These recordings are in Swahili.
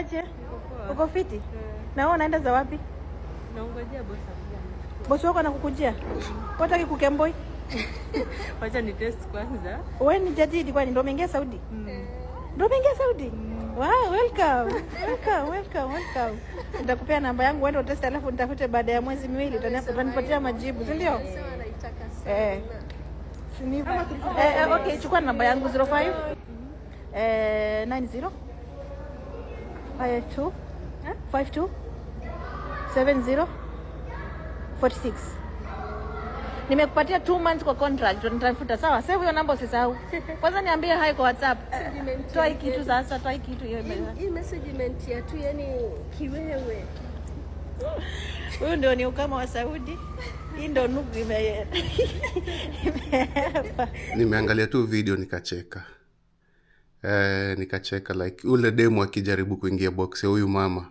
Aje? Uko fiti? Na wewe unaenda za wapi? Naongojea bosi wangu. Bosi wako anakukujia? Wataki kukemboi? Wacha ni test kwanza. Wewe ni jadidi kwani ndio umeingia Saudi? Ndio umeingia Saudi? Wow, welcome. Welcome. Nitakupea namba yangu uende utest alafu nitafute baada ya mwezi miwili utanipatia majibu, si ndio? Okay, chukua namba yangu 05 90 52 70 46. Nimekupatia 2 months kwa contract, nitafuta sawa. Sasa hiyo namba usisahau. Kwanza niambie hai kwa WhatsApp. Toa hiki kitu sasa, toa hiki kitu hiyo. Hii message ya tu yani kiwewe. Huyu ndio ni ukama wa Saudi. Hii ndio nugu Nimeangalia tu video nikacheka. Nikacheka like ule demo akijaribu kuingia box ya huyu mama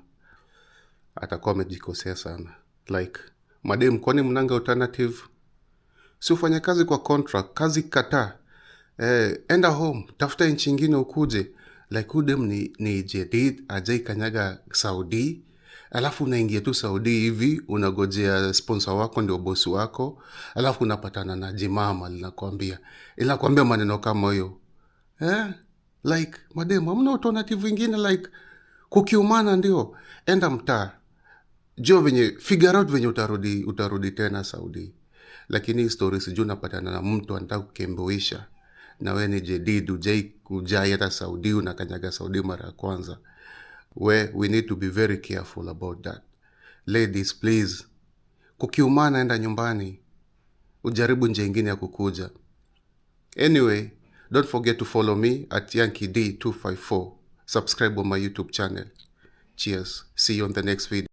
atakuwa amejikosea sana. Like madem, kwani mnanga alternative? Si ufanye kazi kwa contract, kazi kataa. Enda home, tafuta nchi nyingine ukuje. Like udem ni jadid ajai kanyaga Saudi. Alafu unaingia tu Saudi hivi, unagojea sponsor wako ndio boss wako. Alafu unapatana na jimama linakwambia maneno kama hiyo. Like madem, hamna alternative ingine like kukiumana ndio. Enda mtaa. Jua venye figure out venye utarudi tena Saudi. Lakini stories sijui unapatana na mtu anataka kukemboisha na wewe ni jadid ujai hata Saudi, unakanyaga Saudi mara ya kwanza. We need to be very careful about that. Ladies, please. Kukiumana enda nyumbani. Ujaribu njia nyingine ya kukuja. Anyway, don't forget to follow me at Yankee D254. Subscribe on my YouTube channel. Cheers. See you on the next video.